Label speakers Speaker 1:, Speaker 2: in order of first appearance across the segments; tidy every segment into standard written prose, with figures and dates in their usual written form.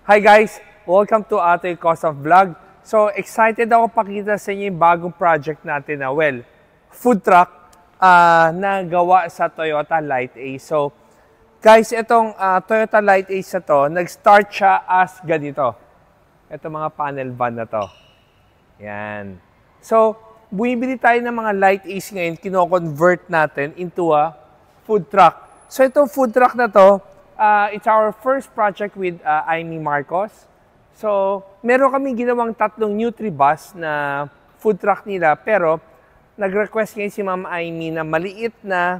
Speaker 1: Hi guys! Welcome to Atoy Cost of Vlog. So excited ako pakita sa inyo yung bagong project natin na food truck na gawa sa Toyota Light Ace. So guys, itong Toyota Light Ace na to, nag-start siya as ganito. Ito mga panel van na to. Yan. So bumibili tayo ng mga Light Ace ngayon, kino-convert natin into a food truck. So itong food truck na to, it's our first project with Amy Marcos. So, meron kami ginawang tatlong Nutribus na food truck nila, pero nag-request ngayon si Ma'am Amy na maliit na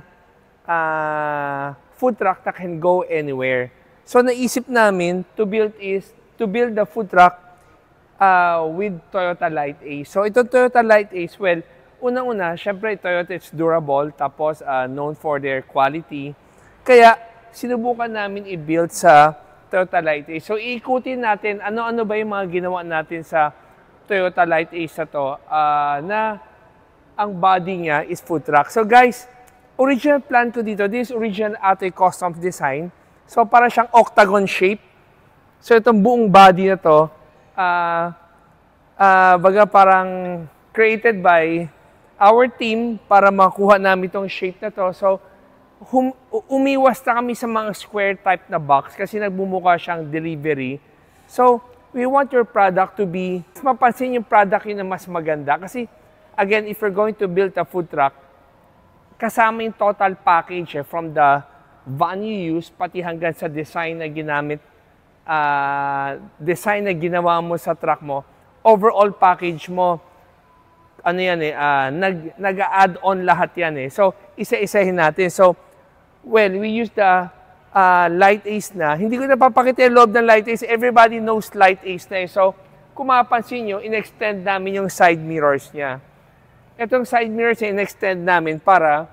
Speaker 1: food truck that can go anywhere. So, naisip namin to build the food truck with Toyota Light Ace. So, itong Toyota Light Ace, well, unang-una, syempre Toyota is durable, tapos known for their quality. Kaya, sinubukan namin i-build sa Toyota Light Ace. So, iikutin natin ano-ano ba yung mga ginawa natin sa Toyota Light Ace na to na ang body niya is food truck. So, guys, original plan ko dito, this original Atoy custom design. So, para siyang octagon shape. So, itong buong body na to, baga parang created by our team para makuha namin itong shape na to. So, umiwas na kami sa mga square type na box kasi nagbumukha siyang delivery. So, we want your product to be, mapansin yung product yun na mas maganda. Kasi, again, if you're going to build a food truck, kasama yung total package from the van you use, pati hanggang sa design na ginamit, design na ginawa mo sa truck mo, overall package mo, ano yan nag-add on lahat yan So, isa-isahin natin. So, well, we use the Light Ace na. Hindi ko napapakita yung loob ng Light Ace. Everybody knows Light Ace na So, kung mapapansin nyo, in-extend namin yung side mirrors niya. Itong side mirrors niya, in-extend namin para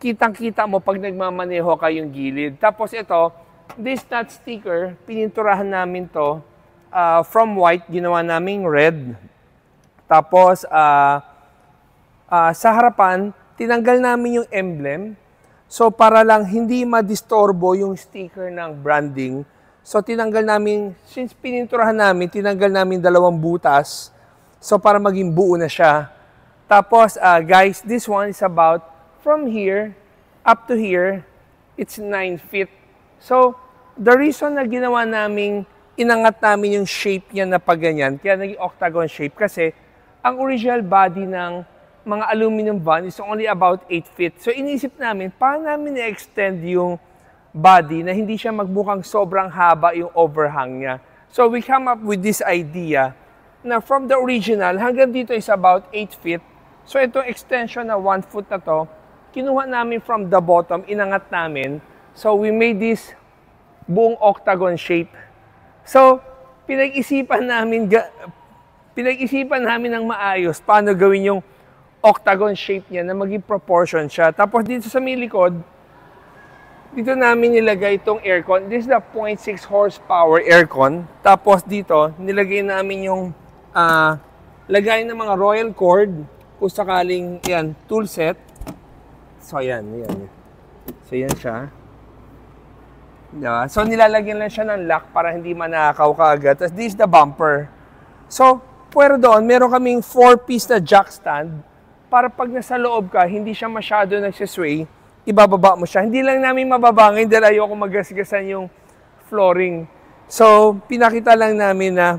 Speaker 1: kitang-kita mo pag nagmamaneho kayong gilid. Tapos ito, this nut sticker, pininturahan namin to from white, ginawa naming red. Tapos, sa harapan, tinanggal namin yung emblem. So, para lang hindi madistorbo yung sticker ng branding. So, tinanggal namin, since pininturahan namin, tinanggal namin 2 butas. So, para maging buo na siya. Tapos, guys, this one is about from here up to here, it's 9 feet. So, the reason na ginawa namin, inangat namin yung shape niya na pagganyan, kaya naging octagon shape, kasi ang original body ng mga aluminum van is only about 8 feet. So, inisip namin, paano namin i-extend yung body na hindi siya magmukhang sobrang haba yung overhang niya. So, we come up with this idea na from the original hanggang dito is about 8 feet. So, itong extension na 1 foot na to, kinuha namin from the bottom, inangat namin. So, we made this buong octagon shape. So, pinag-isipan namin ng maayos paano gawin yung octagon shape niya na maging proportion siya. Tapos dito sa may likod, dito namin nilagay itong aircon. This is the 0.6 horsepower aircon. Tapos dito, nilagay namin yung lagay ng mga royal cord kung sakaling yan, tool set. So yan. So yan siya. Diba? So nilalagyan lang siya ng lock para hindi manakaw kaagad. Tapos this is the bumper. So, pero doon, meron kaming 4-piece na jack stand para pag nasa loob ka, hindi siya masyado nagsisway, ibababa mo siya. Hindi lang namin mababangin dahil ayoko magasgasan yung flooring. So, pinakita lang namin na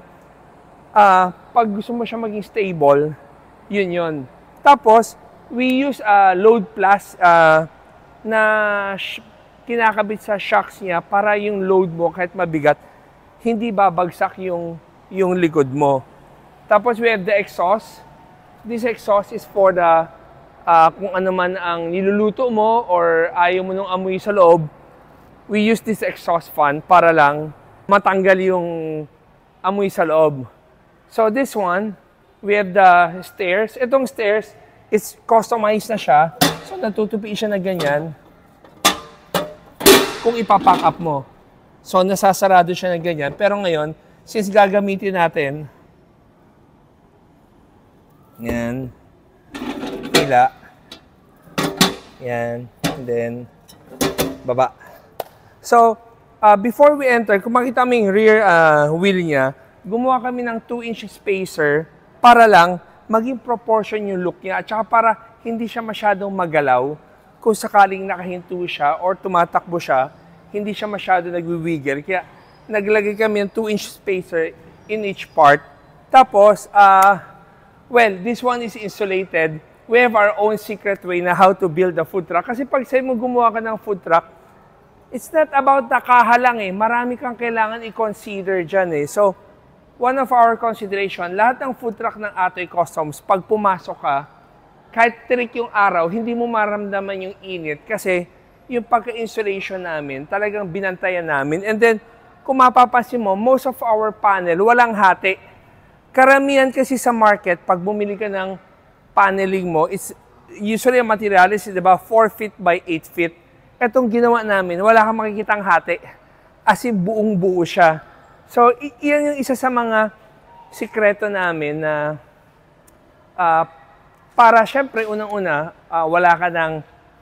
Speaker 1: pag gusto mo siya maging stable, yun. Tapos, we use load plus na kinakabit sa shocks niya para yung load mo kahit mabigat, hindi babagsak yung likod mo. Tapos, we have the exhaust. This exhaust is for the kung ano man ang niluluto mo or ayaw mo nung amoy sa loob, we use this exhaust fan para lang matanggal yung amoy sa loob. So this one, we have the stairs. Itong stairs is customized na siya. So natutupi siya na ganyan kung ipapack up mo. So nasasarado siya na ganyan. Pero ngayon, since gagamitin natin, yan, pila, yan, and then, baba. So, before we enter, kung makita mo yung rear wheel niya, gumawa kami ng 2-inch spacer para lang maging proportion yung look niya at saka para hindi siya masyadong magalaw. Kung sakaling nakahinto siya or tumatakbo siya, hindi siya masyado nagwi-wiggle. Kaya naglagay kami ng 2-inch spacer in each part. Tapos, well, this one is insulated. We have our own secret way na how to build a food truck. Kasi pag sa'yo mo gumawa ka ng food truck, it's not about the kaha lang eh. Marami kang kailangan i-consider dyan eh. So, one of our consideration, lahat ng food truck ng Atoy Customs, pag pumasok ka, kahit tirik yung araw, hindi mo maramdaman yung init kasi yung pagka-insulation namin, talagang binantayan namin. And then, kung mapapansin mo, most of our panel, walang hati. Karamihan kasi sa market, pag bumili ka ng paneling mo, it's usually ang material is, diba, 4 feet by 8 feet. Etong ginawa namin, wala kang makikitang hati. As in, buong buo siya. So, iyan yung isa sa mga sikreto namin na para syempre, unang-una,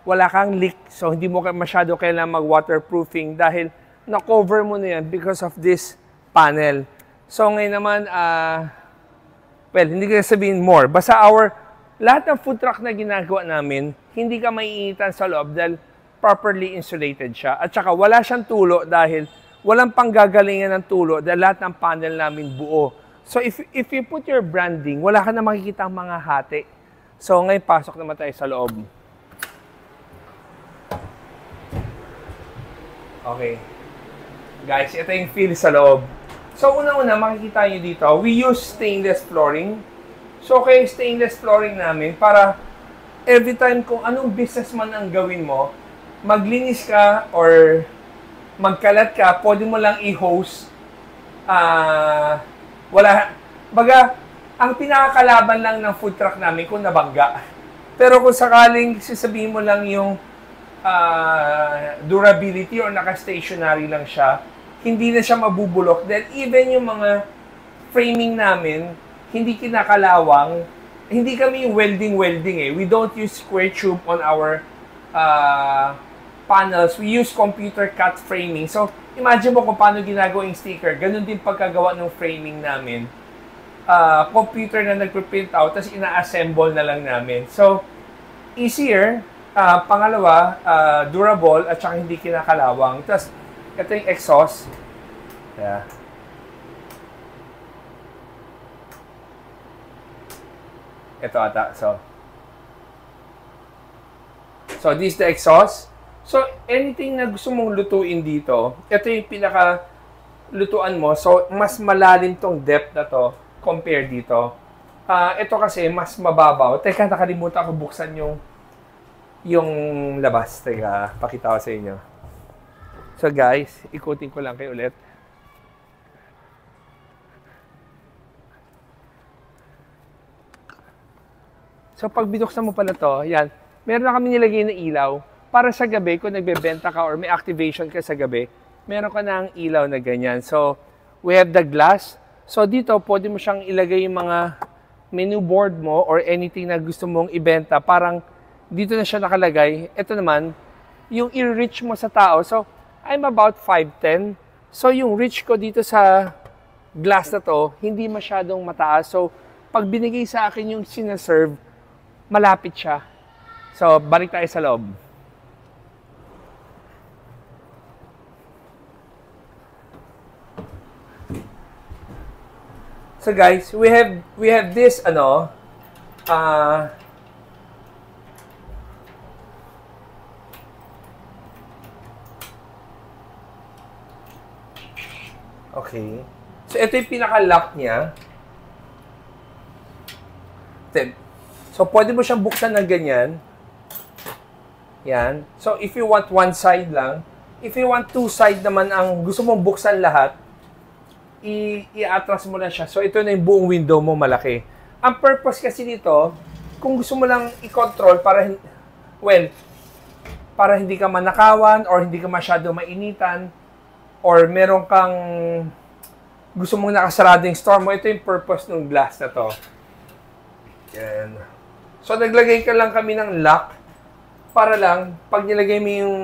Speaker 1: wala kang leak. So, hindi mo masyado kailangan mag-waterproofing dahil na-cover mo na yan because of this panel. So, ngayon naman, well, hindi ko sabihin more. Basta lahat ng food truck na ginagawa namin, hindi ka maiinitan sa loob dahil properly insulated siya. At saka wala siyang tulo dahil walang panggagalingan ng tulo dahil lahat ng panel namin buo. So, if you put your branding, wala ka na makikita ang mga hati. So, ngayon pasok naman tayo sa loob. Okay. Guys, ito yung feel sa loob. So, unang-una, makikita nyo dito, we use stainless flooring. So, okay, stainless flooring namin para every time kung anong business man ang gawin mo, maglinis ka or magkalat ka, pwede mo lang i-hose. Ang pinakakalaban lang ng food truck namin kung nabangga. Pero kung sakaling sasabihin mo lang yung durability or naka-stationary lang siya, hindi na siya mabubulok. Then even yung mga framing namin, hindi kinakalawang, hindi kami welding eh. We don't use square tube on our panels. We use computer cut framing. So, imagine mo kung paano ginagawa yung sticker. Ganun din pagkagawa ng framing namin. Computer na nagpe-print out, tapos ina-assemble na lang namin. So, easier. Pangalawa, durable, at saka hindi kinakalawang. Tapos, ito yung exhaust. Yeah. Ito ata. So, this is the exhaust. So, anything na gusto mong lutuin dito, ito yung pinaka-lutuan mo. So, mas malalim tong depth na to compare dito. Ito kasi mas mababaw. Teka, nakalimutan ko buksan yung labas. Teka, pakita ko sa inyo. So guys, ikutin ko lang kayo ulit. So pag binuksan mo pala to, yan, meron na kami nilagay na ilaw para sa gabi kung nagbebenta ka or may activation ka sa gabi, meron ka na ang ilaw na ganyan. So we have the glass. So dito, pwede mo siyang ilagay yung mga menu board mo or anything na gusto mong ibenta. Parang dito na siya nakalagay. Ito naman, yung i-reach mo sa tao. So, I'm about 5'10". So, yung reach ko dito sa glass na to, hindi masyadong mataas. So, pag binigay sa akin yung sinaserve, malapit siya. So, balik tayo sa loob. So guys, we have this okay. So ito yung pinaka-lock niya. So pwede mo siyang buksan ng ganyan. Yan. So if you want one side lang, if you want two side naman ang gusto mong buksan lahat, i-atras mo na siya. So, ito na yung buong window mo malaki. Ang purpose kasi dito, kung gusto mo lang i-control para hindi ka manakawan or hindi ka masyado mainitan or meron kang gusto mong nakasarado yung store mo, ito yung purpose ng glass na to. Yan. So, naglagay ka lang kami ng lock para lang, pag nilagay mo yung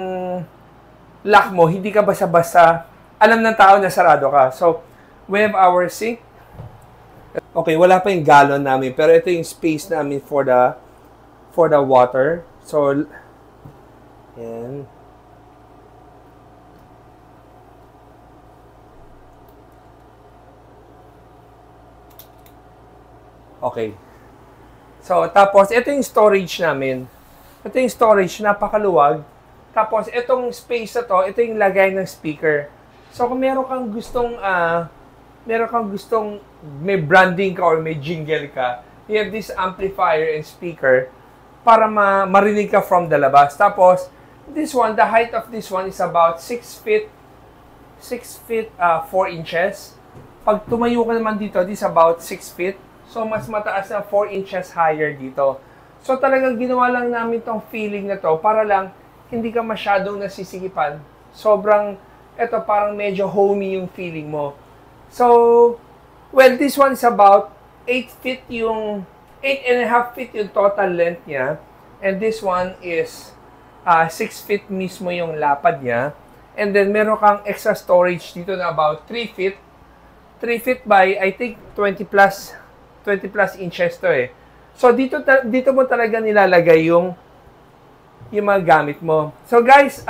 Speaker 1: lock mo, hindi ka basta-basta alam ng tao na sarado ka. So, we have our sink. Okay, wala pa yung gallon namin, pero ito yung space namin for the water. So, yan. Okay. So, tapos, ito yung storage namin. Ito yung storage, napakaluwag. Tapos, itong space na to, ito yung lagay ng speaker. So, kung meron kang gustong may branding ka or may jingle ka, you have this amplifier and speaker para marinig ka from the labas. Tapos, this one, the height of this one is about 6 feet 4 inches. Pag tumayo ka naman dito, this is about 6 feet. So, mas mataas na 4 inches higher dito. So, talagang ginawa lang namin tong feeling na to para lang hindi ka masyadong nasisikipan. Sobrang, eto parang medyo homey yung feeling mo. So, well, this one is about 8.5 feet yung total length niya. And this one is 6 feet mismo yung lapad niya. And then, meron kang extra storage dito na about 3 feet. 3 feet by, I think, 20 plus inches to eh. So, dito mo talaga nilalagay yung mga gamit mo. So, guys,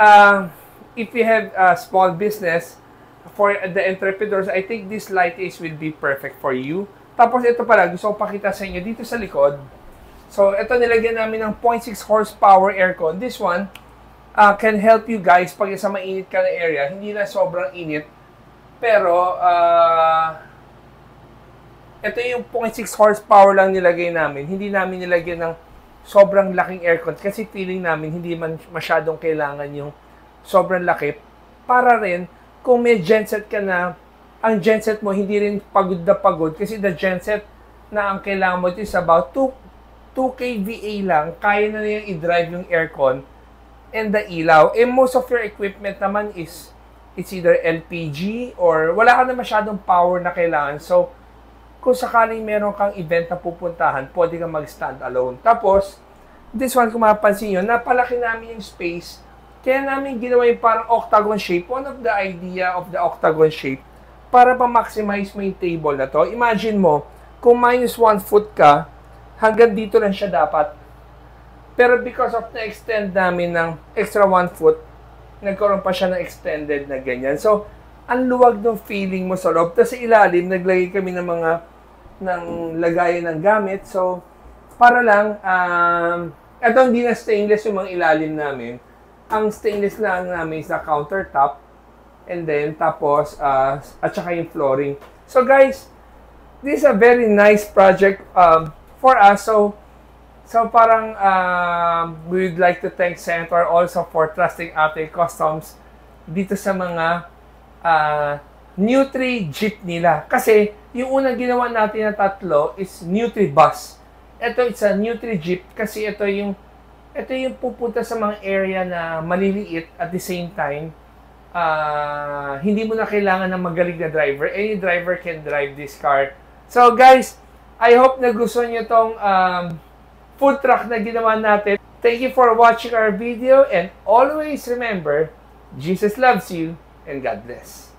Speaker 1: if you have a small business, for the entrepreneurs, I think this light case will be perfect for you. Tapos, ito pala, gusto ko pakita sa inyo dito sa likod. So, ito nilagyan namin ng 0.6 horsepower aircon. This one can help you guys pag sa mainit ka na area. Hindi na sobrang init. Pero, ito yung 0.6 horsepower lang nilagay namin. Hindi namin nilagyan ng sobrang laking aircon kasi feeling namin hindi man masyadong kailangan yung sobrang laki. Para rin, kung may genset ka na, ang genset mo hindi rin pagod na pagod kasi the genset na ang kailangan mo is about 2 kVA lang. Kaya na niyang i-drive yung aircon and the ilaw. And most of your equipment naman it's either LPG or wala ka na masyadong power na kailangan. So, kung sakaling meron kang event na pupuntahan, pwede kang mag-stand alone. Tapos, this one, kung mapapansin nyo, napalaki namin yung space. Kaya namin ginawa yung parang octagon shape. One of the idea of the octagon shape, para pa-maximize mo yung table na to. Imagine mo, kung minus 1 foot ka, hanggang dito lang siya dapat. Pero because of na-extend namin ng extra 1 foot, nagkaroon pa siya ng extended na ganyan. So, ang luwag ng feeling mo sa loob. Tapos sa ilalim, naglagay kami ng lagayan ng gamit. So, para lang, ito hindi na stainless yung mga ilalim namin. Ang stainless lang namin is na countertop. And then, tapos, at saka yung flooring. So, guys, this is a very nice project for us. So parang we would like to thank Senator also for trusting Ate Customs dito sa mga Nutri Jeep nila. Kasi, yung unang ginawa natin na tatlo is Nutri Bus. Ito, it's a Nutri Jeep kasi ito yung pupunta sa mga area na maliliit at the same time, hindi mo na kailangan ng magaling na driver. Any driver can drive this car. So, guys, I hope na gusto nyo tong food truck na ginawa natin. Thank you for watching our video and always remember, Jesus loves you and God bless.